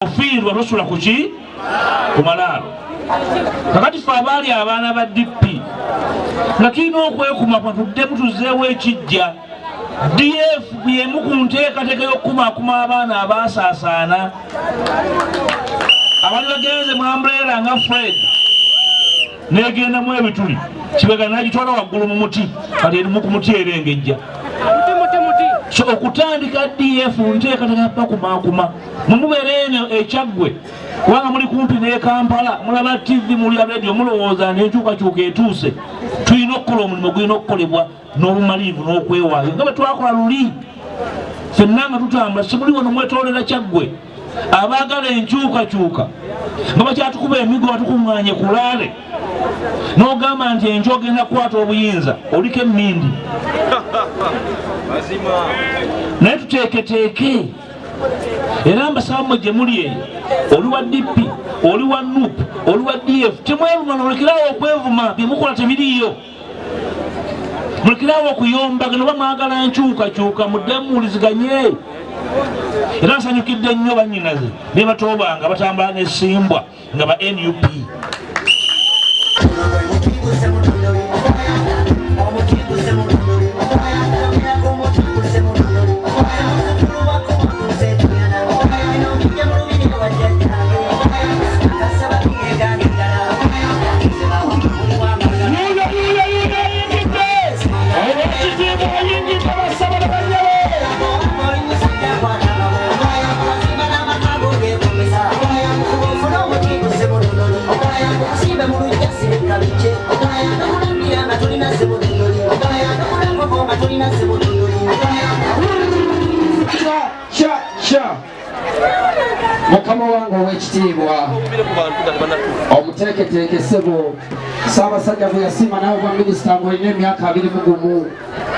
Ofiirwa tosula kuki kumalaalo. Kakati ffe abaali abaana ba DP nga tulina okwekuma tuddemu tuzzeewo ekijja. DF y'emu ku nteekateeka y'okukumaakuma abaana abaasaasaana. Abali bagenze mu umbrella nga Fred n'egendamu ebituli Kibega n'agitwala waggulu mu muti kati erimu ku muti erengejja. So okutandika DF nteekateeka ya kukumaakuma mumubeere ekyaggwe kubanga muli kumpi ne Kampala mulaba TV muli radio mulowooza n'enkyukakyuka etuuse. Tulina okukola omulimu gulina okukolebwa n'obumaliivu n'okwewaayo nga bwe twakola luli. Ffenna nga tutambula simuli wano mwetoolera Kyaggwe abaagala enkyukakyuka nga bakyatukuba emigo batukuŋŋaanye ku Laale n'ogamba nti enkya ogenda kukwata obuyinza oliko emmindi. Naye tuteeketeeke era mbasaba mmwe gye muli eyo oli wa DP oli wa NUP oli wa DF temweruma nolekerawo okwevuma bye mukola tebiriiyo. Mulekerawo okuyombagana oba mwagala nkyukakyuka muddemu muwuliziganye. Era nsanyukidde nnyo bannyinaze ne batoobanga batambula n'essimbwa nga ba NUP. Mukama wange ow'ekitiibwa omuteeketeeke ssebo Ssaabasajja bwe yasiima nawe bwa minisita ng'olina emyaka 21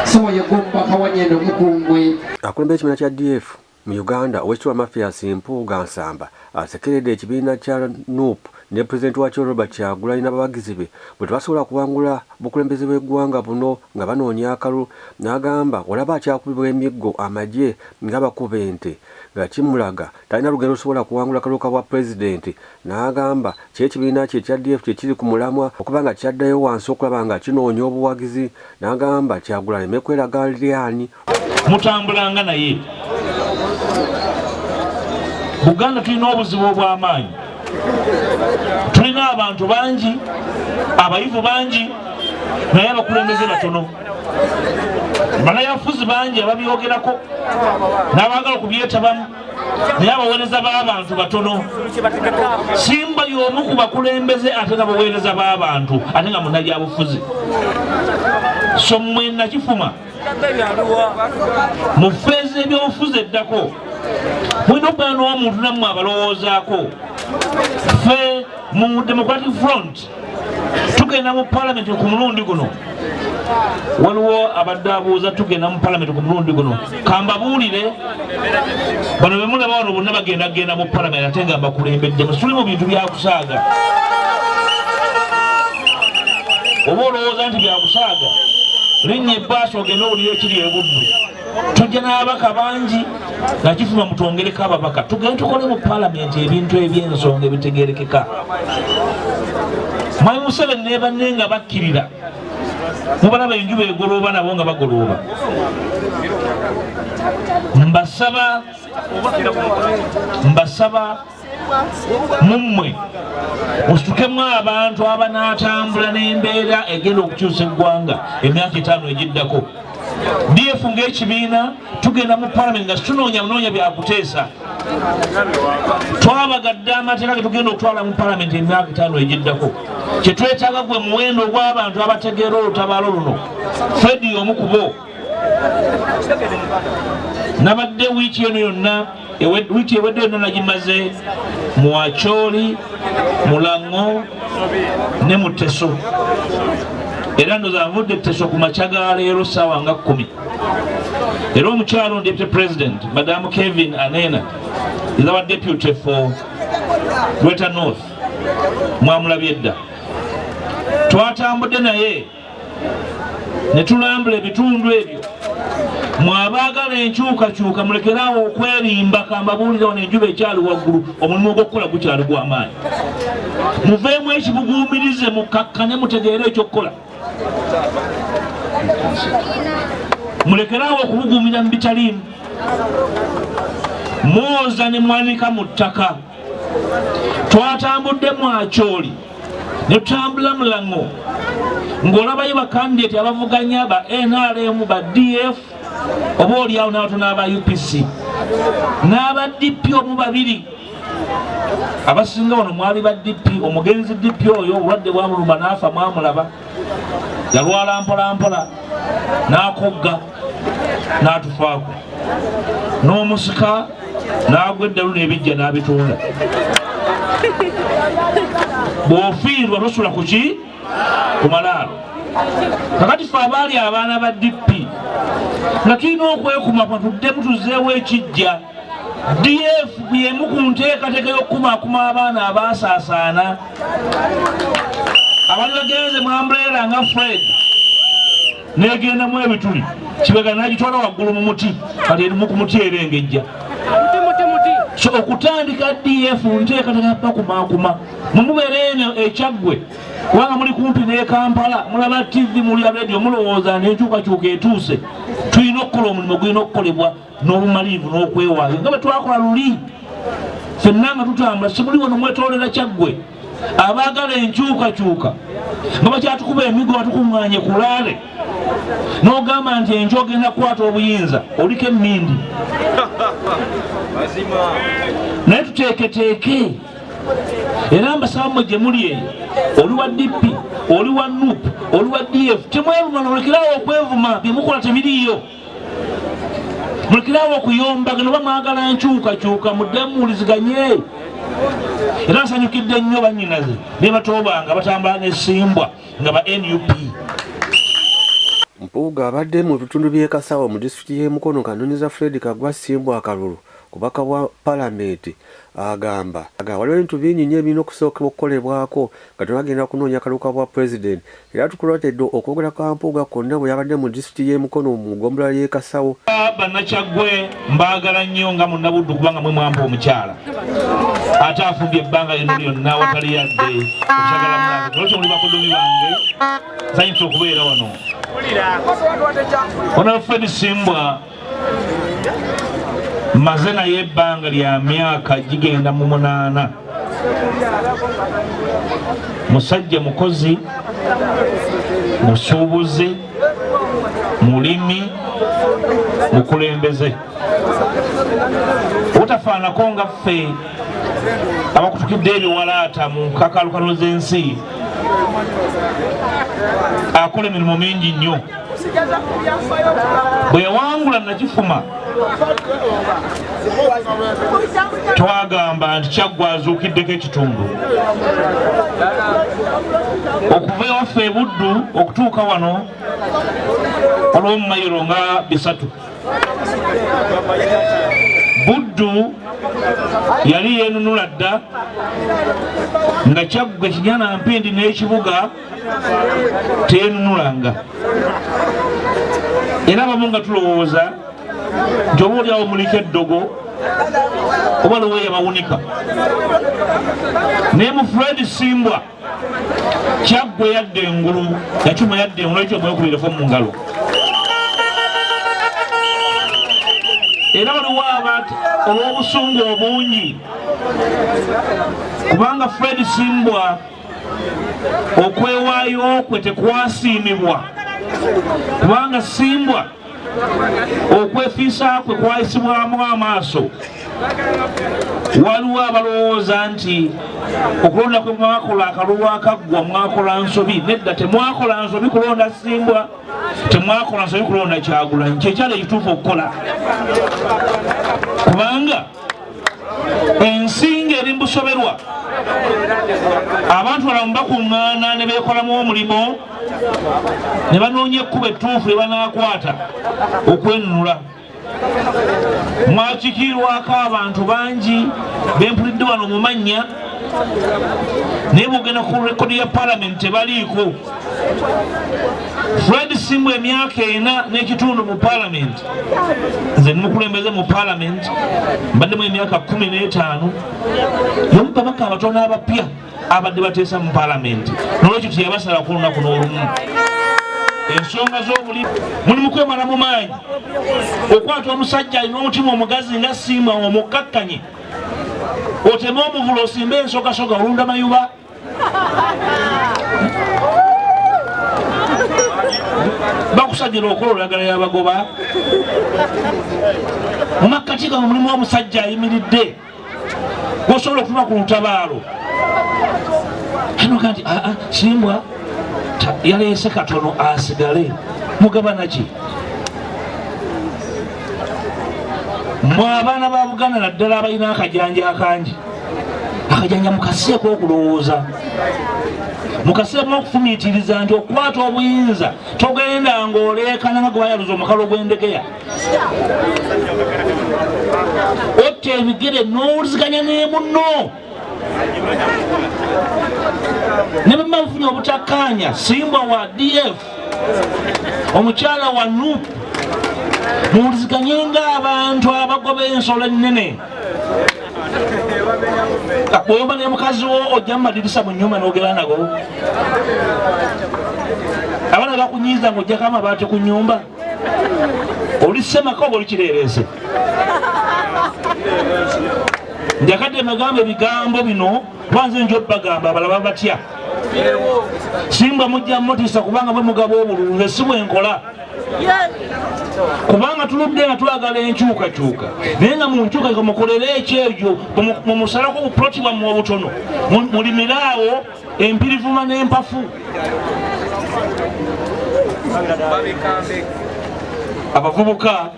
so ye gw'omubaka wa Nyendo Mukungwe. Akulembera ekibiina kya DF mu Uganda Oweekitiibwa Mathias Mpuuga Nsamba asekeredde ekibiina kya NUP ne Pulezidenti wakyo Robert Kyagulanyi n'abawagizi be bwe tebasobola kuwangula bukulembeze bw'eggwanga buno nga banoonya akalulu. N'agamba olaba akyakubibwa emiggo amagye ng'abakuba ente nga kimulaga talina lugendo lusobola kuwangula akaluka bwa pulezidenti. N'agamba ky'ekibiina kye ekya DF kye kiri ku mulamwa okuba nga kyaddayo wansi okulaba nga kinoonya obuwagizi. N'agamba Kyagulanyi mekweraga lyani mutambulanga naye. Buganda tulina obuzibu obw'amaanyi. Tulina abantu bangi abayivu bangi naye abakulembeze batono. Banayafuzi bangi ababyogerako n'abaagala okubyetabamu naye abaweereza b'abantu batono. Simba y'omu ku bakulembeze ate nga baweereza b'abantu ate nga munnabyabufuzi. So mmwe nakifuma mu ffeeza ebyobufuzi eddako mulina okubeera n'omuntu nammwe abalowoozaako. Ffe mu Democratic Front tugenda mu Parliament ku mulundi guno. Waliwo abadde abuuza tugenda mu Parliament ku mulundi guno. Kambabuulire bano be mulaba wano bonna bagenda mu Parliament ate nga bakulembeddemu. Tuli mu bintu byakusaaga. Oba olowooza nti byakusaaga linnya ebbaasi ogenda owulira ekiri ebuddu. Tujja n'ababaka bangi nga kifuma mutwongereko ababaka tugende tukole mu Parliament ebintu eby'ensonga ebitegeerekeka. Mwami Museveni ne banne nga bakkirira mubalaba enjuba egolooba nabo nga bagolooba. Mbasaba mummwe osukemu abantu abanaatambula n'embeera egenda okukyusa eggwanga emyaka 5 egiddako. DF ng'ekibiina tugenda mu Parliament nga tunoonya byakuteesa. Twabagadde amateeka ge tugenda okutwala mu Parliament emyaka 5 egiddako. Kye twetaaga gwe muwendo gw'abantu abategeera olutabaalo luno. Fred y'omu ku bo. Nabadde wiiki eno yonna wiiki ewedde yonna nagimaze mu Acholi, Mulango ne mu Teso. Era ndoza nvudde Teso ku makya ga leero ssaawa nga 10. Era omukyalo Deputy President Madam Kevin Anena is our deputy for Greater North. Mwamulabye dda. Twatambudde naye ne tulambula ebitundu ebyo Mwabaagala enkyukakyuka mulekerawo okwerimba kambabuulira wano enjuba ekyali waggulu omulimu ogw'okukola gukyali gw'amaanyi. Muveemu ekibuguumirize mukkakkane mutegeere ekyokukola. Mulekerawo okubuguumira mu bitaliimu. Mwoza ne mwanika mu ttaka. Twatambudde mu Acholi ne tutambula mu Lango ng'olabayo bakandidate abavuganya ba NRM ba DF oba oliawo n'abato n'aba UPC n'aba DP omu babiri. Abasinga wano mwali ba DP. Omugenzi DP oyo obulwadde bwamuluma n'afa mwamulaba. Yalwala mpolampola n'akogga n'atufaako. N'omusika n'agwa eddalu n'ebijja n'abitunda. Bw'ofiirwa tosula ku ki? Ku malaalo. Kakati ffe abaali abaana ba DP nga tulina okwekuma tuddemu tuzzeewo ekijja. DF y'emu ku nteekateeka y'okukumaakuma abaana abaasaasaana. Abaali bagenze mu Umbrella nga Fred n'egendamu ebituli Kibega n'agitwala waggulu mu muti kati erimu ku muti erengejja. So okutandika DF nteekateeka pakumaakuma mumubeere eno ekyaggwe kubanga muli kumpi ne Kampala mulaba TV mulya radio mulowooza n'enkyukakyuka etuuse. Tulina okukola omulimu gulina okukolebwa n'obumaliivu n'okwewaayo nga bwe twakola luli. Ffenna nga tutambula simuli wano mwetoolera Kyaggwe abaagala enkyukakyuka nga bakyatukuba emigo batukuŋŋaanye ku Laale n'ogamba nti enjo ogenda kukwata obuyinza oliko emmindi. Naye tuteeketeeke era mbasaba mmwe gye muli eyo oli wa DP oli wa NUP oli wa DF temweruma mulekerawo okwevuma bye mukola tebiriiyo. Mulekerawo okuyombagana oba mwagala enkyukakyuka muddemu muwuliziganye. Era nsanyukidde nnyo bannyinaze ne batoobanga batambula n'essimbwa nga ba NUP. Mpuuga abadde mu bitundu by'e Kasawo mu disitulikiti y'e Mukono kanoniza Fred Kaggwa Ssimbwa akalulu kubaka bwa palamenti agamba waliwo ebintu bingi nnyo ebirina okusooka okukolebwako nga tebagenda kunoonya akaluka bwa pulezidenti. Era tukulotedde okwogera kwa Mpuuga konna bwe yabadde mu disitulikiti y'e Mukono mu ggombolola y'e Kasawo. Bannakyaggwe mbaagala nnyo nga Munnabuddu kubanga mwe mwampa omukyala ate afumbye ebbanga lino lyonna watali yadde okyagala mulanga olwekyo muli bakodomi bange nsanyusa okubeera wano. Ono Fred Ssimbwa maze naye ebbanga lya myaka gigenda mu 8. Musajja mukozi, musuubuzi, mulimi, mukulembeze. Utafaanako nga ffe abakutukidde ebiwalaata mu nkakalukano z'ensi. Akola emirimu mingi nnyo. Bwe yawangula Nakifuma twagamba nti Kyaggwa azuukiddeko ekitundu. Okuva ewaffe e Buddu okutuuka wano waliwo mu mayiro nga 3. Buddu yali yeenunula dda nga Kyaggwa Kinyana Mpindi n'ekibuga teenunulanga. Era abamu nga tulowooza nti oba oliawo muliko eddogo oba loweeya bawunika. Naye mu Fred Ssimbwa Kyaggwa yadde engulu yakima yadde engulu ekyo mwekubireko mu ngalo. Era waliwo abantu olw'obusungu obungi kubanga Fred Ssimbwa okwewaayo kwe tekwasiimibwa kubanga Ssimbwa okwefiisa kwe kwayisibwamu amaaso. Waliwo abalowooza nti okulonda kwe mwakola akalulu akaggwa mwakola nsobi. Nedda, temwakola nsobi kulonda Ssimbwa, temwakola nsobi kulonda Kyagulanyi. Kyekyali ekituufu okukola kubanga ensinga eri mbusoberwa abantu balamu bakuŋŋaana ne beekolamu omulimo ne banoonya ekkuba ettuufu lye banaakwata okwenunula. Mwakikiirwako abantu bangi bempulidde wano mu mannya naye bugenda ku rekodi ya parliament tebaliiko. Fred Simbu emyaka 4 n'ekitundu mu parliament, nze nimukulembeze mu parliament mbaddemu emyaka 15, yomu babaka abatono abapya abadde bateesa mu parliament, nolwekyo teyabasala ku lunaku n'olumu. Ensonga z'obuli muli mukwemala mu maanyi okwata omusajja alina omutima omugazi nga Simbu omukkakkanye, oteme omuvula osimbe ensogasoga olunda mayuba. Bakusajjira okola olagala yabagoba mu makkati ga mulimu omusajja ayimiridde gwosobola okutuma ku lutabaalo. Hanoga nti Simbu yaleese katono asigale, mugabana ki? Mwe abaana ba Buganda naddala abalina akajanja akangi, akajanja mukaseeko okulowooza, mukaseemu okufumiitiriza nti okukwata obuyinza togenda ng'oleekana nga gwe bayaluza omukalo gw'endegeya, otta ebigere n'owuliziganya ne munno. Ne bwe bafunye obutakkaanya, Simbu wa DF, omukyala wa NUP, muwuliziganye ng'abantu abagoba ensolo ennene. Bw'oba ne mukazi wo ojja mu madirisa mu nnyumba n'ogera nago, abaana bakunyiiza ng'ojjako amabaati ku nnyumba, oli Ssemaka oba oli Kireereese? Njakadde megamba ebigambo bino lwanze njo bagamba abalaba batya. Simbu mujja mutiisa kubanga bwe mugabo obululu, nze si bwe nkola. Kubanga tuludde nga tulagala enkyukakyuka, naye nga mu nkyukakyuka mukolere ekyejo, mumusalako obuploti bwammwe obutono, mulimiraawo empirivuma n'empafu. Abavubuka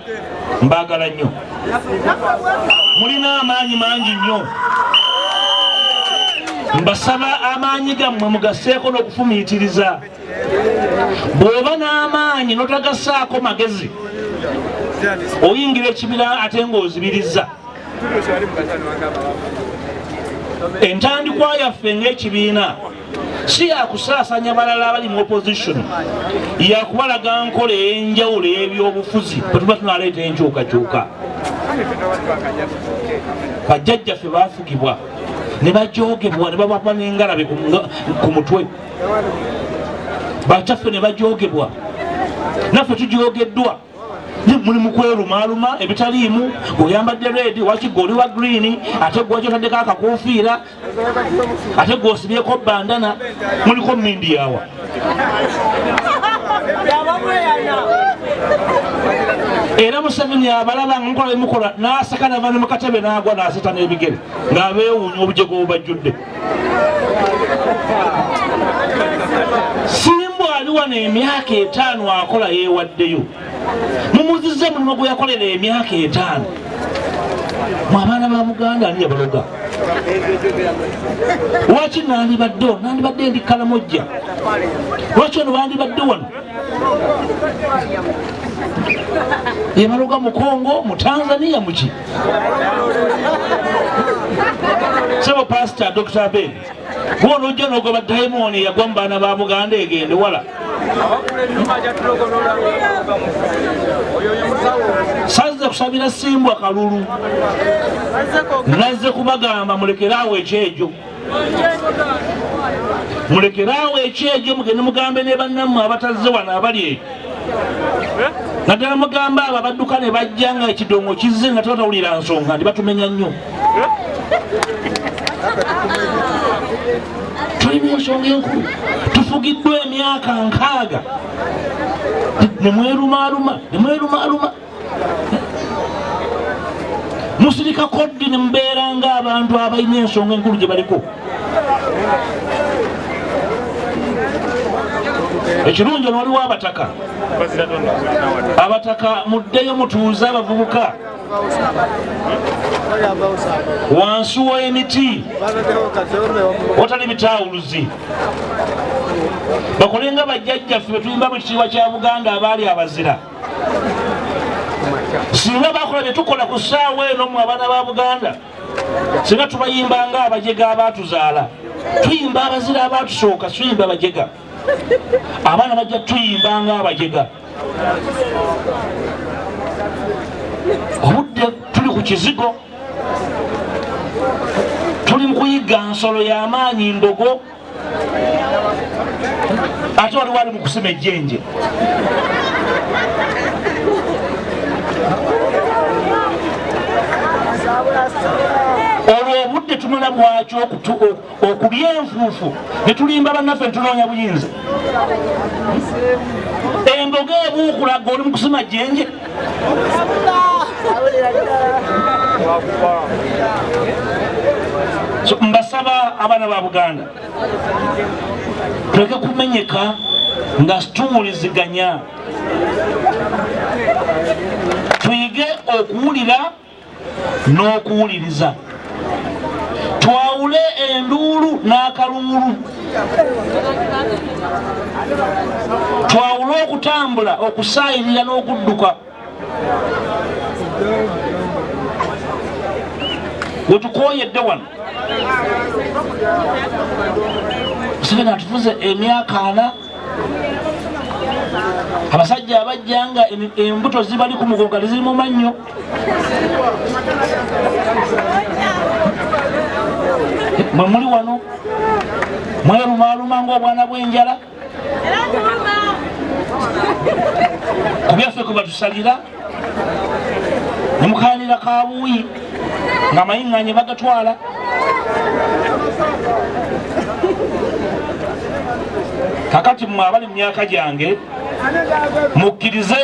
mbaagala nnyo, mulina amaanyi mangi nnyo, mbasaba amaanyi gammwe mugaseeko n'okufumiitiriza. Bw'oba n'amaanyi n'otagasaako magezi, oyingira ekibira ate ng'ozibiriza. Entandikwa yaffe ng'ekibiina si yakusaasanya balala abali mu opposition, yakubalaga nkola ey'enjawulo y'ebyobufuzi bwe tuba tunaleeta enkyukakyuka. Bajjajjaffe baafugibwa ne bajoogebwa ne babapa n'engalabe ku mutwe, bakyaffe ne bajoogebwa, naffe tujoogeddwa. Muli mu kwerumaaluma ebitaliimu, ng'oyambadde red wakigga oli wa green, ate gwaki otaddeko akakuufiira, ate gw'osibyeko bandana, muliko mmindi yawa. Era Museveni abalaba nga mukola emukola n'aseka nava ne mu katebe n'agwa n'aseta n'ebigere ng'abeewuunya obujego obubajjudde. Simbu ali wano emyaka 5 akola yeewaddeyo, mumuzizza mulimu gwe yakolera emyaka 5. Mu abaana ba Buganda ani yabaloga? Lwaki nandibadde ndi Kalamojja? Lwaki ono bandibadde wano? Yabaloga mu Kongo, mu Tanzania, muki? Sebo Pastor Dr. Abel gwono ojja n'ogoba Diamond yagwa mu baana ba Buganda egende wala. Saze kusabira Simbu akalulu, nazze kubagamba mulekeraawo ekyejo, mulekeraawo ekyejo, mugende mugambe ne bannammwe abatazze wano abali eyo. Naddala mugamba abo abadduka ne bajja nga ekidongo kizze nga tebatawulira nsonga ndi batumenya nnyo. Tulina ensonga enkulu, tufugiddwa emyaka 6 nemwerumaaluma. Musirika koddi ne mubeera ng'abantu abalina ensonga enkulu gye baliko. Ekirungi ono waliwo abataka, muddeyo mutuuze abavubuka wansi w'emiti watali bitawuluzi, bakole nga bajjajjaffe bwe tuyimba mu kitiibwa kya Buganda abaali abazira. Singa bakola bye tukola ku ssaawa eno mu abaana ba Buganda, singa tubayimba nga abajega abatuzaala tuyimba abazira abatusooka tuyimba abajega abaana bajja tuyimba nga abajega obudde tuli ku kizigo tuli mu kuyiga nsolo y'amaanyi mbogo ate waliwo ali mu kusima ejjenje olwo obudde tumala bwaki okulya enfuufu ne tulimba bannaffe netunoonya buyinza embogo ebuukulaga oli mu kusima jjenje so mbasaba abaana ba Buganda tuleke kumenyeka nga tuwuliziganya tuyige okuwulira n'okuwuliriza twawule enduulu n'akaluulu twawule okutambula okusaayirira n'okudduka wetukooyedde wano Museveni atufuze emyaka 4 abasajja abajjanga embuto zibali ku mugongo ziri mu mannyo mwe muli wano mwerumaaluma ng'obwana bw'enjala ku byaffe kwe batusalira ne mukaanira kabuuyi ng'amayiŋŋaanye bagatwala kakati mmwe abali mu myaka gyange mukkirize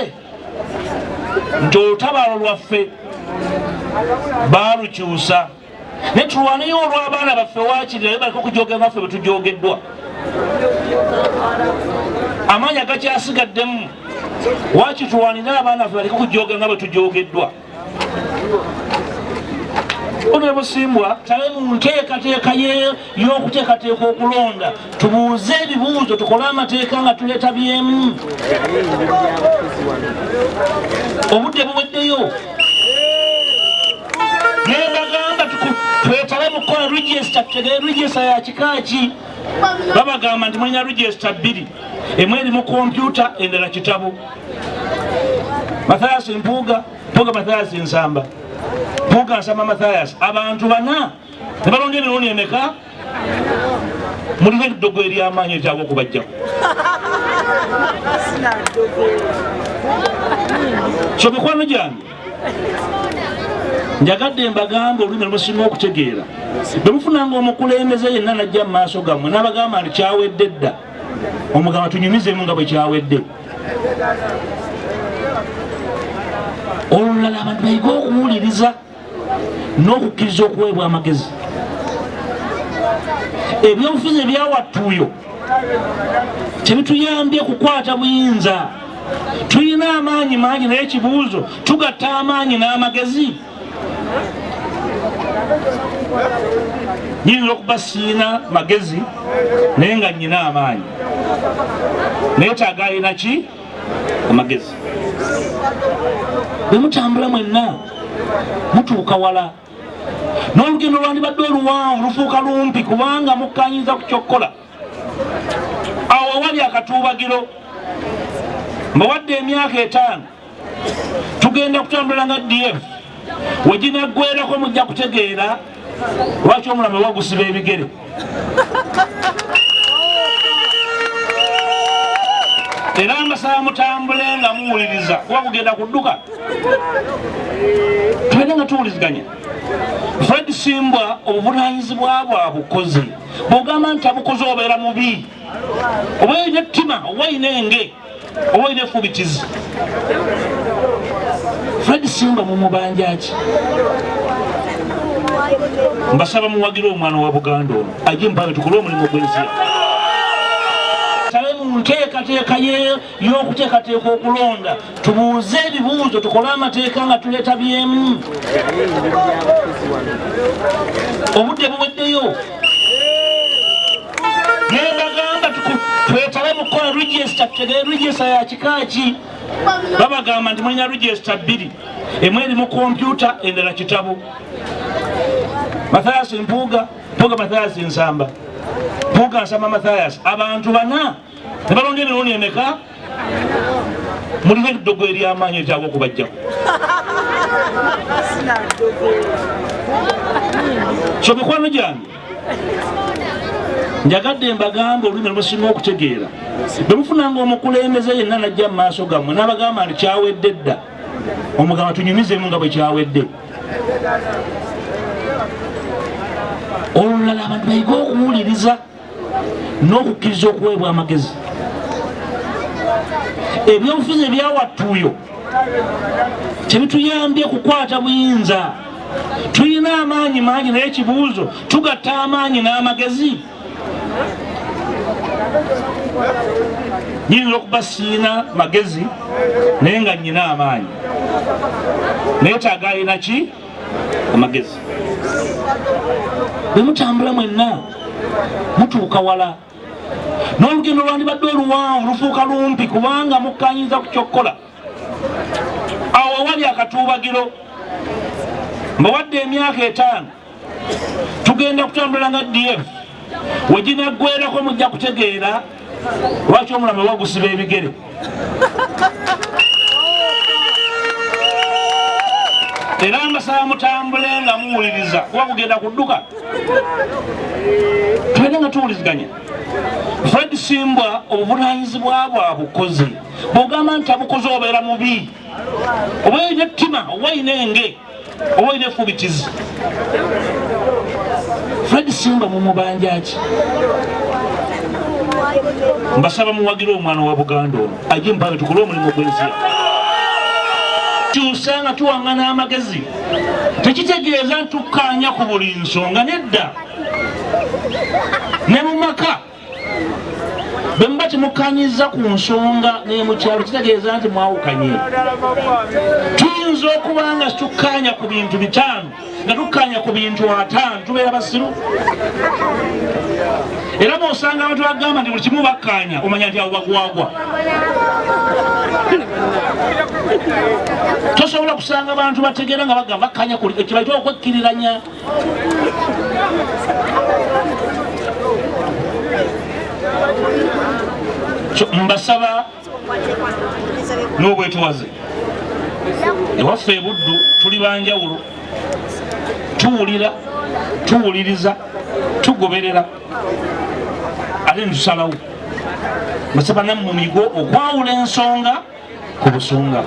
nti olutabaalo lwaffe baalukyusa ne tulwaneyo olw'abaana baffe waakirira be baliko okujooga baffe bwe tujoogeddwa amaanyi agakyasigaddemu waaki tulwanira abaana baffe baliko okujooga nga bwe tujoogeddwa ono Busimbwa tabe mu nteekateeka y'okuteekateeka okulonda tubuuze ebibuuzo tukole amateeka nga tuleetabyemu obudde buweddeyo nebagamba twetabe mu kukola register tutegere register ya kika ki babagamba nti mulina register 2 emu eri mu kompyuta endala kitabo Mathias Mpuuga Mathias Nsamba Mpuuga Nsamba Mathias abantu 4 ne balonda emirundi emeka muliko eddogo ery'amaanyi eryagwa okubajjako so mikwano gyange njagadde mbagambe olulimi lusinga okutegeera bwe mufunanga omukulembeze yenna najja mu maaso gammwe n'abagamba nti kyawedde dda omugamba tunyumizemu nga bwe kyawedde olulala abantu bayiga okuwuliriza n'okukkiriza okuweebwa amagezi ebyobufuzi ebyawattuuyo tebituyambye kukwata buyinza tulina amaanyi mangi naye ekibuuzo tugatta amaanyi n'amagezi nyinza okuba siina magezi naye nga nyina amaanyi neetaaga alina ki amagezi bwe mutambula mwenna mutuuka wala n'olugendo lwandibadde oluwanvu lufuuka lumpi kubanga mukkanyiza ku kyokkola awo wali akatuubagiro mbawadde emyaka 5 tugenda kutambula nga DF weginaggwerako mujja kutegeera lwaki omulama wagusiba ebigere era mbasaba mutambule nga muwuliriza kuba kugenda kudduka tugenda nga tuwuliziganya Fred Simbwa obuvunanyizibwa bwabukoze bw'ogamba nti abukoze obeera mubi oba olina ettima oba olina enge oba olina effubitizi Fred Simbwa mumubanja ki mbasaba muwagire omwana wa Buganda ono ajje mpabe tukole omulimu gw'ensi tabe mu nteekateeka y'okuteekateeka okulonda tubuuze ebibuuzo tukole amateeka nga tuleetabyemu obudde buweddeyo nebagamba twetabe mu kukola register tutegere register ya kika ki babagamba nti mulina register 2 emu eri mu kompyuta endala kitabo Mathias Mpuuga Mathias Nsamba Mpuuga Nsamba Mathias abantu bana ne balonde emirundi emeka mulina eddogo ery'amaanyi eryagwa okubajjako. So mikwano gyange njagadde mbagambe olulimi lusinga okutegeera bwe mufunanga omukulembeze yenna najja mu maaso gammwe n'abagamba nti kyawedde dda omugamba tunyumizemu nga bwe kyawedde. Olulala abantu bayiga okuwuliriza n'okukkiriza okuweebwa amagezi. Ebyobufuzi ebyawattuuyo tebituyambye kukwata buyinza. Tulina amaanyi mangi naye ekibuuzo tugatta amaanyi n'amagezi. Nyinza okuba siina magezi naye nga nyina amaanyi, neetaaga alina ki? Amagezi. Bwe mutambula mwenna mutuuka wala, n'olugendo lwandibadde oluwanvu lufuuka lumpi kubanga mukkanyiza ku kyokkola. Awo awali akatuubagiro mbawadde emyaka 5 tugenda kutambula nga DF, weginaggwerako mujja kutegeera lwaki omulama wagusiba ebigere. Era mbasaba mutambule nga muwuliriza kuba kugenda kudduka. Tugenda nga tuwuliziganya. Fred Simbwa obuvunaanyizibwa bwa bukozi bw'ogamba nti abukozi obeera mubi, oba olina ettima, oba olina enge, oba olina efubitizi. Fred Simbwa mumubanja ki? Mbasaba muwagire omwana wa Buganda ono ajje mpabe tukole omulimu gw'ensi. Kyusanga tuwangana amagezi tekitegeeza ntukkaanya ku buli nsonga, nedda. Ne mu maka bwe muba temukkaanyiza ku nsonga ne mu kyalo kitegeeza nti mwawukanye. Tuyinza okuba nga situkkaanya ku bintu 5 nga tukkaanya ku bintu 5 tubeera basiru. Era bw'osanga abantu bagamba nti buli kimu bakkaanya omanya nti abo bagwagwa. Tosobola kusanga abantu bategeera nga bagamba bakkaanya ku kibayitwa okwekkiriranya. Mbasaba n'obwetowaze ewaffe e Buddu tuli banjawulo, tuwulira, tuwuliriza, tugoberera ate ntusalawo. Mbasaba nammwe muyigo okwawula ensonga ku busunga.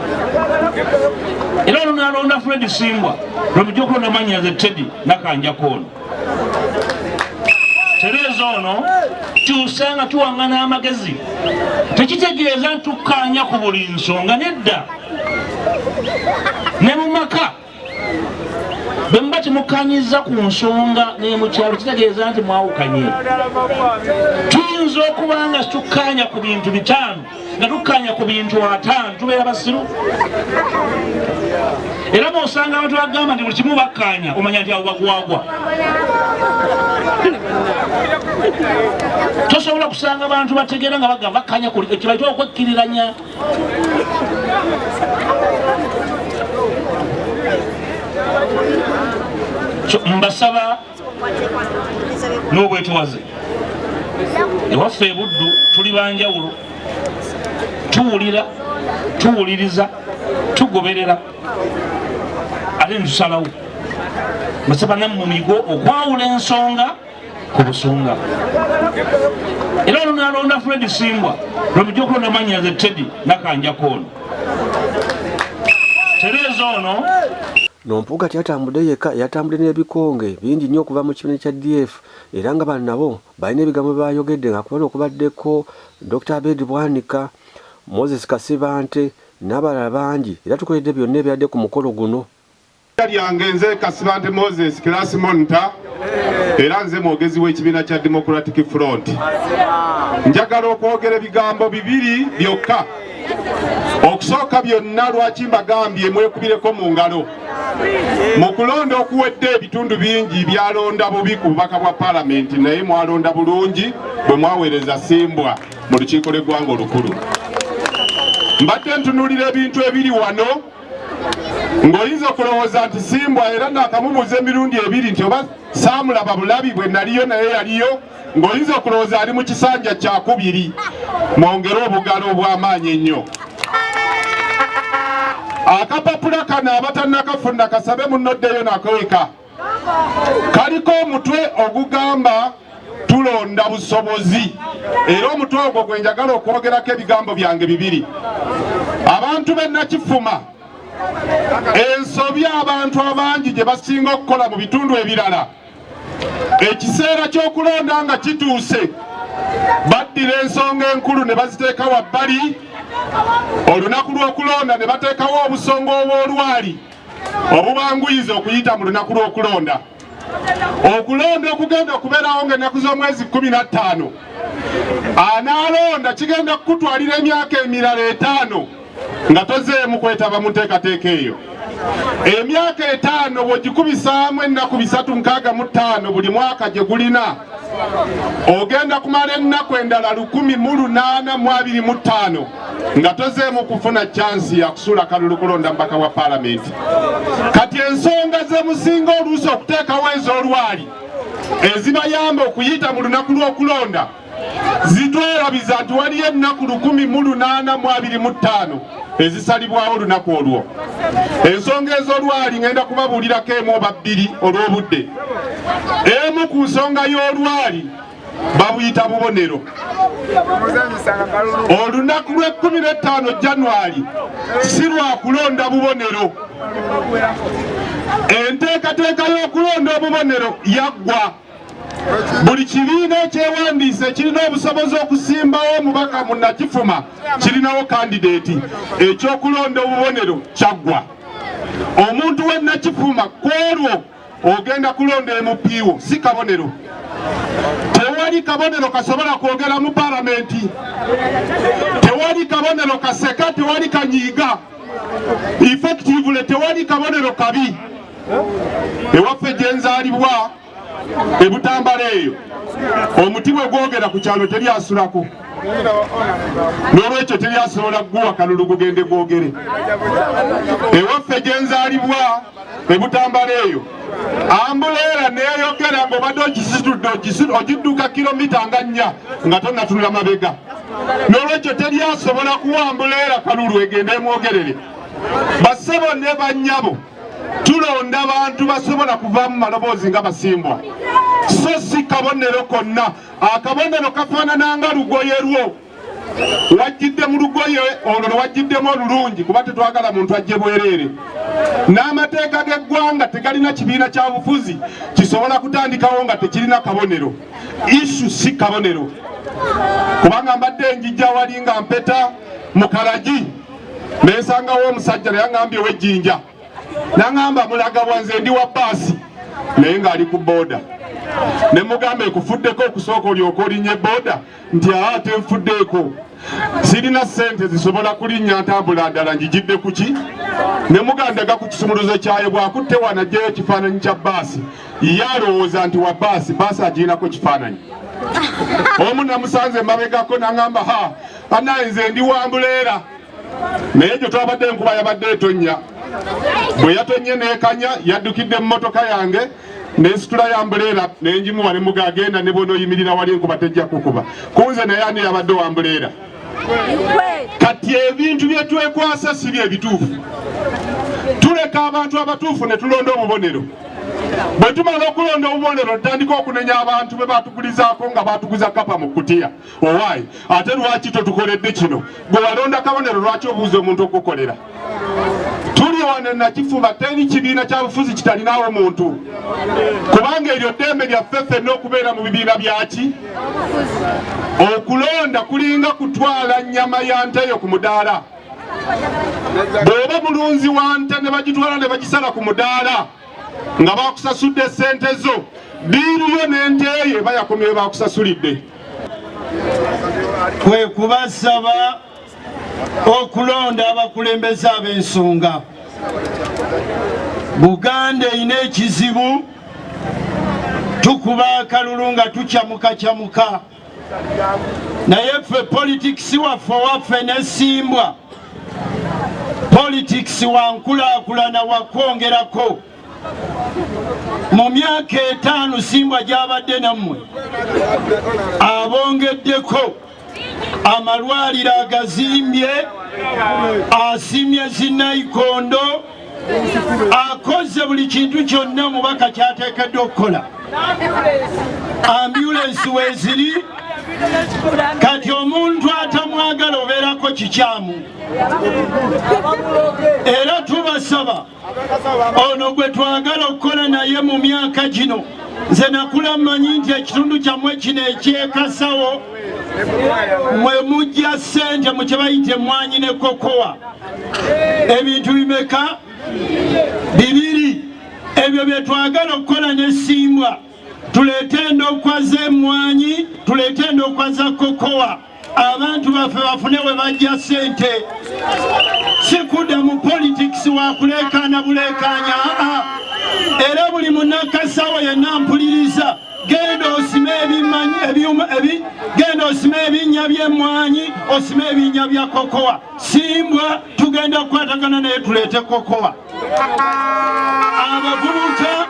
Era olwo nalonda Fred Simbwa lwemujja okulonda Manyaze Teddy Nakanjako ono. Tereza ono kyusanga tuwangana amagezi tekitegeeza ntukkaanya ku buli nsonga, nedda. Ne mu maka bwe muba temukkaanyiza ku nsonga ne mu kyalo kitegeeza nti mwawukanye. Tuyinza okuba nga situkkaanya ku bintu 5 nga tukkaanya ku bintu 5 tubeera basiru. Era bw'osanga abantu bagamba nti buli kimu bakkaanya omanya nti abo bagwagwa. Tosobola kusanga abantu bategeera nga bagamba bakkaanya ku kibayitwa okwekkiriranya. Mbasaba n'obwetowaze ewaffe e Buddu tuli banjawulo, tuwulira, tuwuliriza, tugoberera ate ntusalawo. Mbasaba nammwe muyigo okwawula ensonga ku busunga. Era olwo nalonda Fred Simbwa lwemujja okulonda Manyaze Teddy Nakanjako ono. Tereza ono Nompuuga tyatambudde yekka, yatambudde n'ebikonge bingi nnyo okuva mu kibiina kya DF, era nga bano nabo balina ebigambo bayogedde nga kubona okubaddeko Dr. Abed Bwanika, Moses Kasibante n'abalala bangi, era tukoledde byonna ebyadde ku mukolo guno. Lyange nze Kasibante Moses Class Monitor era nze mwogezi w'ekibiina kya Democratic Front. Njagala okwogera ebigambo 2 byokka. Okusooka byonna lwaki mbagambye mwekubireko mu ngalo. Mu kulonda okuwedde ebitundu bingi byalonda bubi ku bubaka bwa Parliament, naye mwalonda bulungi bwe mwaweereza Simbwa mu lukiiko lw'eggwanga olukulu. Mbadde ntunuulira ebintu ebiri wano ng'oyinza okulowooza nti Simbwa era naakamubuuza emirundi 2 nti oba saamulaba bulabi bwe naliyo naye yaliyo ng'oyinza okulowooza ali mu kisanja kya kubiri. Mwongere obugalo obw'amaanyi ennyo. Akapapula kano abatannakafuna kasabe munnoddeyo nakaweka. Kaliko omutwe ogugamba tulonda busobozi. Era omutwe ogwo gwe njagala okwogerako ebigambo byange bibiri. Abantu b'e Nakifuma, ensobi abantu abangi gye basinga okukola mu bitundu ebirala, ekiseera ky'okulonda nga kituuse, baddira ensonga enkulu ne baziteeka wabbali, olunaku lw'okulonda ne bateekawo obusonga obw'olwali obubanguyiza okuyita mu lunaku lw'okulonda. Okulonda okugenda okubeerawo ng'ennaku z'omwezi 15, anaalonda kigenda kukutwalira emyaka emirala 5 nga tozeemu kwetaba mu nteekateeka eyo. Emyaka 5 bw'ogikubisaamu ennaku 365 buli mwaka gye gulina, ogenda kumala ennaku endala 1825 nga tozeemu kufuna chansi ya kusuula kalulu kulonda mpaka wa Paalamenti. Kati ensonga ze musinga oluusi okuteekawo ez'olwali ezibayamba okuyita mu lunaku lw'okulonda zitwerabiza nti waliyo ennaku 1825 ezisalibwawo olunaku olwo. Ensonga ez'olwali ngenda kubabuulirako emu oba bbiri olw'obudde. Emu ku nsonga y'olwali babuyita bubonero. Olunaku lw'15 January si lwa kulonda bubonero. Enteekateeka y'okulonda obubonero yaggwa. Buli kibiina ekyewandiise kirina obusobozi okusimbawo omubaka mu Nakifuma kirinawo kandideeti. Ekyokulonda obubonero kyaggwa. Omuntu w'e Nakifuma kwolwo ogenda kulonda MP wo si kabonero. Tewali kabonero kasobola kwogera mu Paalamenti. Tewali kabonero kaseka, tewali kanyiiga. Effectively tewali kabonero kabi. Ewaffe gye nzaalibwa e Butambala eyo omuti bwe gwogera ku kyalo teryasulako. N'olwekyo teryasobola gguwa kalulu gugende gwogere. Ewaffe gye nzaalibwa e Butambala eyo ambuleera neeyogera ng'obadde ogisitudde ogidduka kilomita nga 4 nga tonnatunula mabega. N'olwekyo teryasobola kuwa ambuleera kalulu egende emwogerere. Bassebo ne bannyabo tulonda abantu basobola kuvaamu maloboozi nga basimbwa, so si kabonero konna. Akabonero kafaanana nga lugoye lwo. Wajjidde mu lugoye olwo wajjiddemu olulungi kuba tetwagala muntu ajje bwereere. N'amateeka g'eggwanga tegalina kibiina kya bufuzi kisobola kutandikawo nga tekirina kabonero. Issu si kabonero. Kubanga mbadde njijja wali nga mpeta mu Kalagi neesangawo omusajja naye aŋŋambye ow'ejjinja. Nangamba mulaga bwanze ndi wa baasi naye ng'ali ku booda. Ne mugamba ekufuddeko okusooka olyoka olinnye booda nti ate nfuddeeko. Sirina ssente zisobola kulinnya ntambula ndala njigidde ku ki? Ne mugandaga ku kisumuluzo kyayo bw'akutte wanajjayo ekifaananyi kya baasi. Ye alowooza nti wa baasi agirinako kifaananyi. Omu namusanze mabegako nangamba anaye nze ndi wambuleera. Naye gye twabadde enkuba yabadde etonnya. Bwe yatonye neekanya yaddukidde mu mmotoka yange nesitula yambuleera nenjimuwa ne mugagenda ne bona oyimirira wali enkuba tejja kukuba. Kunze naye ani yabadde wambuleera. Kati ebintu bye twekwasa si bye bituufu. Tuleka abantu abatuufu ne tulonda obubonero. Bwe tumala okulonda obubonero tutandika okunenya abantu be batugulizaako nga batuguza kapa mu kutiya. Owaayi ate lwaki totukoledde kino? Gwe walonda kabonero lwaki obuuza omuntu okukolera? Tuli wano e Nakifuma teri kibiina kya bufuzi kitalinawo muntu. Kubanga eryo ddembe lyaffe ffenna okubeera mu bibiina byaki? Okulonda kulinga kutwala nnyama ya nteyo ku mudaala. Bw'oba mulunzi wa nte ne bagitwala ne bagisala ku mudaala nga bakusasudde ssente zo, biiru yo n'ente ye eba yakomyewo bakusasulidde. Kwe kubasaba okulonda abakulembeze ab'ensonga. Buganda erina ekizibu, tukuba akalulu nga tukyamuka. Naye ffe politikisi waffe nesimbwa. Politics wa nkulaakulana wakwongerako. mu myaka 5 Simbwa gy'abadde nammwe abongeddeko amalwaliro agazimbye, asimye zinnayikondo, akoze buli kintu kyonna omubaka kyateekeddwa okukola. Ambulensi weeziri, kati omuntu atamwagala obeerako kikyamu. Era tubasaba ono gwe twagala okukola naye mu myaka gino. Nze nakula mmanyi nti ekitundu kyammwe kino ekyekasawo mwe mujja ssente mu kye bayita emmwanyi ne kokowa. Ebintu bimeka? 2. Ebyo bye twagala okukola ne Simbwa. Tuleete endokwa z'emmwanyi, tuleete endokwa za kokowa. Abantu baffe bafune we bajja ssente. Si kudda mu politics wa kuleekaana buleekaanya. Era buli munnakasawo yenna mpuliriza, genda osime ebinnya by'emmwanyi, osime ebinnya bya kokowa. Simbwa tugenda kukwatagana naye tuleete kokowa. Abavubuka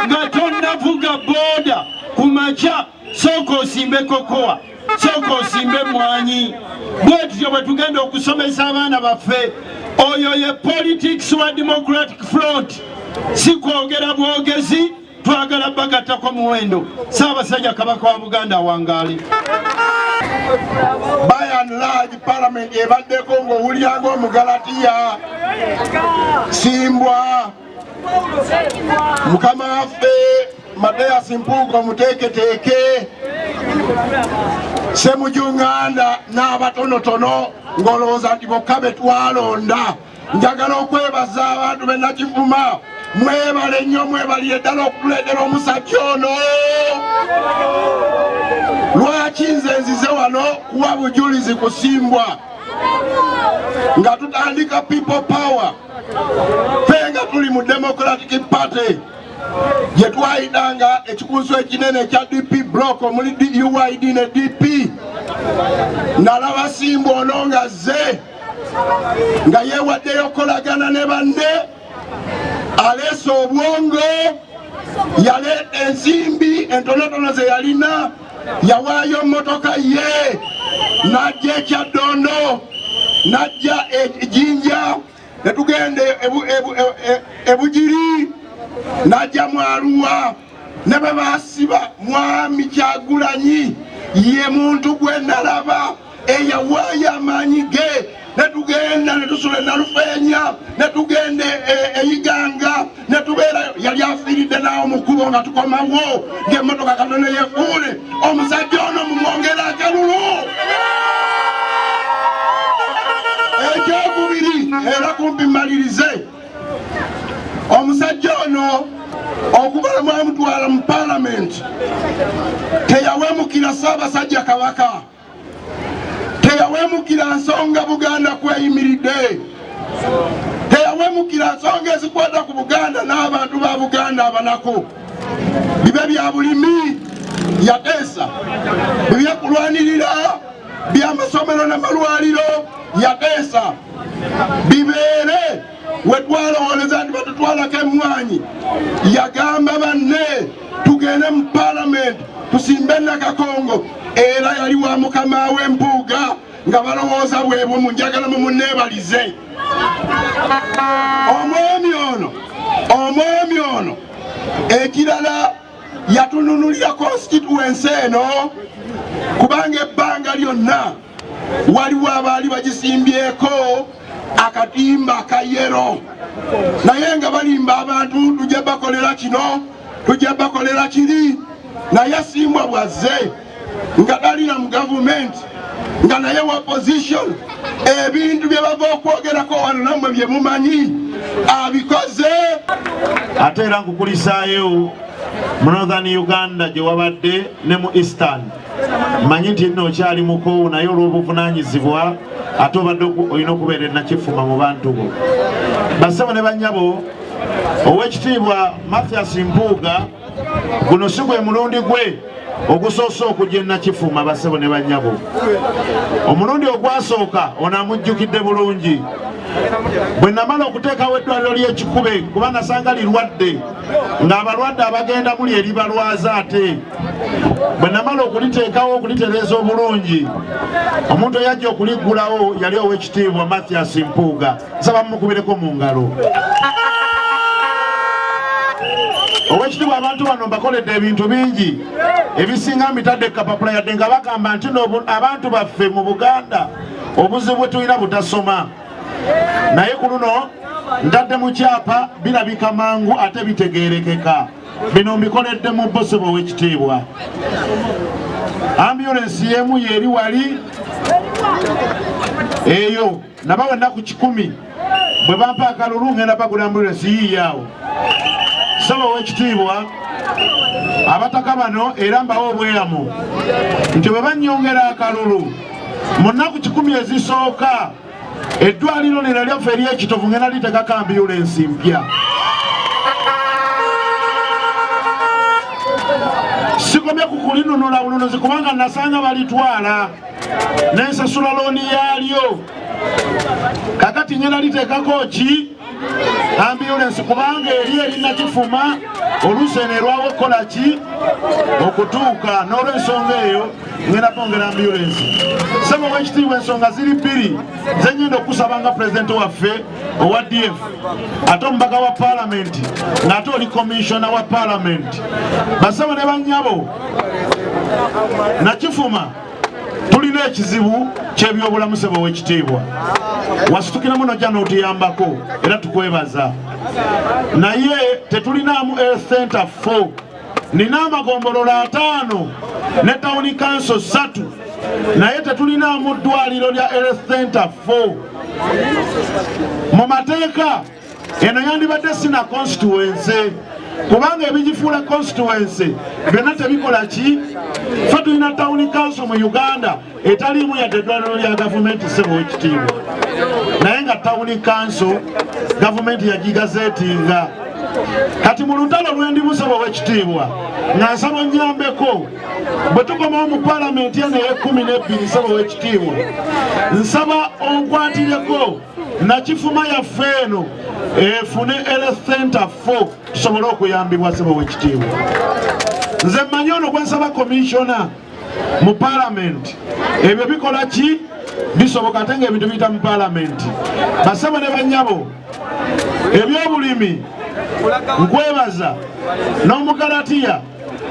nga tonnavuga booda ku makya, sooka osimbe kokowa, sooka osimbe emmwanyi. Bwe tutyo bwe tugenda okusomesa abaana baffe. Oyo ye politics wa Democratic Front. Si kwogera bwogezi, twagala bagattako muwendo. Ssaabasajja Kabaka wa Buganda awangaale. By and large parliament ebaddeko ng'owulira ng'Omugalatiya. Simbwa mukama waffe Mathias Mpuuga omuteeketeeke, Ssemujunganda n'abatonotono ng'olowooza nti bokka be twalonda. Njagala okwebaza abantu b'e Nakivuma, mwebale nnyo, mwebalire ddala okutuleetera omusajja ono. Lwaki nze nzize wano kuwa bujulizi ku Simbwa nga tutandika people power, ffe nga tuli mu Democratic Party gye twayidanga ekikuuso ekinene ekya DP block omuli UID ne DP. Nalaba Simbwa ono nga zze nga yeewaddeyo okolagana ne banne, aleese obwongo, yaleeta ensimbi entonotono ze yalina, yawaayo emmotoka ye, n'ajja ekyaddondo, n'ajja ejjinja, ne tugenda ebugiri, n'ajja mu Arua, ne bwe baasiba Mwami Kyagulanyi, ye muntu gwe nalaba eyawaayo amaanyi ge. Ne tugenda ne tusula e Nalufeenya, ne tugenda Iganga, ne tubeera yali afiiridde n'awo mu kkubo nga tukomawo ng'emmotoka katono yeefuule. Omusajja ono mumwongera akalulu. Ekyokubiri era kumpi mmalirize, omusajja ono okubala mwamutwala mu Parliament teyawemukira Ssaabasajja Kabaka, teyawemukira nsonga Buganda kweyimiridde, teyawemukira nsonga ezikwata ku Buganda n'abantu ba Buganda abanaku. Bibe bya bulimi yateesa, bibyekulwanirira by'amasomero n'amalwaliro yateesa, bibeere we twalowooleza nti batutwalako emmwanyi. Yagamba banne tugende mu Parliament tusimbe Nakakongo, era yali wa mukama we Mpuuga nga balowooza bwebumu. Njagala mumunneebalize omwami ono. Ekirala yatununulira constituency eno, kubanga ebbanga lyonna waliwo abaali bagisimbyeko akatimba akayero, naye nga balimba abantu tujja bakolera kino, tujja bakolera kiri. Naye Simbwa bwazze nga talina mu gavumenti, nga naye wa opposition, ebintu bye bava okwogerako wano nammwe bye mumanyi abikoze. Ate era nkukulisaayo mu Northern Uganda gye wabadde ne mu Eastern. Manyi nti nno okyali mukoowu naye olw'obuvunaanyizibwa ate obadde olina okubeera ennakifuma mu bantu bo. Bassebo ne bannyabo, Oweekitiibwa Mathias Mpuuga, guno si gwe mulundi gwe ogusoose okujja Nakifuma basebo ne bannyabo. Omulundi ogwasooka ono amujjukidde bulungi. Bwe namala okuteekawo eddwaliro ly'Ekikube kuba nasanga lirwadde ng'abalwadde abagenda muli eribalwaza ate. Bwe namala okuliteekawo okulitereeza obulungi, omuntu eyajja okuliggulawo yali Oweekitiibwa Mathias Mpuuga. Nsaba mumukubireko mu ngalo. Oweekitiibwa abantu bano mbakoledde ebintu bingi ebisinga mitadde kapapula yadde nga bagamba nti abantu baffe mu Buganda obuzibu bwe tulina butasoma. Naye ku luno ntadde mu kyapa birabika mangu ate bitegeerekeka. Bino mbikoledde mu Bosebo Oweekitiibwa. Ambulance y'emu yeri wali eyo nabawa ennaku 10 bwe bampa akalulu ngenda bagula ambulance yiiyaawo. Saba Oweekitiibwa abataka bano era mbawo obweyamo nti bwe bannyongera akalulu mu nnaku 10 ezisooka eddwaliro lino lyaffe ery'Ekitovu ngenda litekako ambulance mpya. Sikomye ku kulinunula bununuzi kubanga nasanga balitwala n'ensasula looni yaalyo. Kakati ngenda litekako ki ambulance kubanga eri Nakifuma olusenerwawo okukola ki okutuuka. N'olw'ensonga eyo ngenda kwongera ambulance. Saba Oweekitiibwa ensonga ziri 2 zenyenda okusabanga pulezidenti waffe owa DF ate omubaka wa paalamenti ng'ate oli komishona wa paalamenti. Basaba ne bannyabo Nakifuma tulina ekizibu ky'ebyobulamu. Saba Oweekitiibwa wasitukira muno jja n'otuyambako era tukwebaza. Naye tetulinaamu health center 4. Nina amagombolola 5 ne town council 3 naye tetulinaamu ddwaliro lya health center 4. Mu mateeka eno yandibadde sina constituency kubanga ebigifuula constituency byonna tebikola ki. Ffe tulina town council mu Uganda etaliimu yadde eddwaliro lya gavumenti. Sebo Oweekitiibwa naye nga town council gavumenti yagigazeetinga. Kati mu lutalo lwendimu Sebo Oweekitiibwa nga nsaba onnyambeko bwe tukomawo mu paalamenti eno ey'e12 Sebo Oweekitiibwa nsaba onkwatireko Nakifuma yaffe eno efune health center 4 tusobole okuyambibwa. Sebo Oweekitiibwa nze mmanyi ono gwe nsaba komishona mu paalamenti ebyo bikola ki bisoboka ate ng'ebintu biyita mu paalamenti. Basebo ne bannyabo ebyobulimi nkwebaza n'Omugalatiya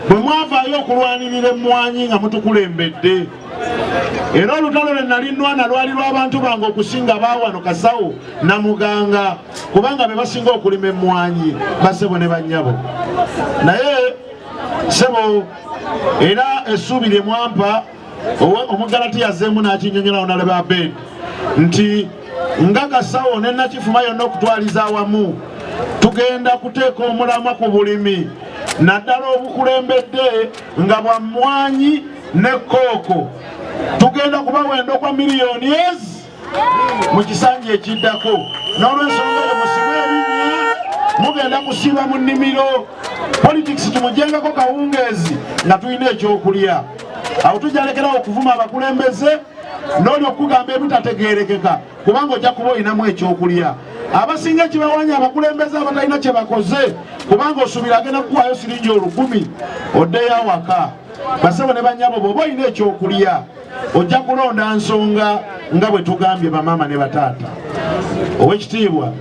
bwe mwavaayo okulwanirira emmwanyi nga mutukulembedde. Era olutalo lwe nali nnwana lwali lw'abantu bange okusinga baawano Kasawo na Muganga kubanga be basinga okulima emmwanyi. Basebo ne bannyabo naye Sebo era essuubi lye mwampa Omugalatiya azzeemu n'akinnyonnyolawo n'alaba Abedi nti nga Kasawo ne Nakifuma yonna okutwaliza awamu tugenda kuteeka omulamwa ku bulimi naddala obukulembedde nga bwa mmwanyi ne kooko. Tugenda kubawenda kwa miliyoni mu kisanja ekiddako. N'olw'ensonga eyo musibe ebinnya mugenda kusiba mu nnimiro. Politics tumujengako kawungeezi nga tulina ekyokulya. Awo tujalekerawo okuvuma abakulembeze n'oli okugamba ebitategeerekeka kubanga ojja kuba olinamu ekyokulya. Abasinga ekibawanya abakulembeze abatalina kye bakoze kubanga osuubira agenda kukuwaayo siringi 1000 oddeyo awaka. Basebo ne bannyabo bw'oba olina ekyokulya ojja kulonda nsonga nga bwe tugambye bamaama ne bataata. Oweekitiibwa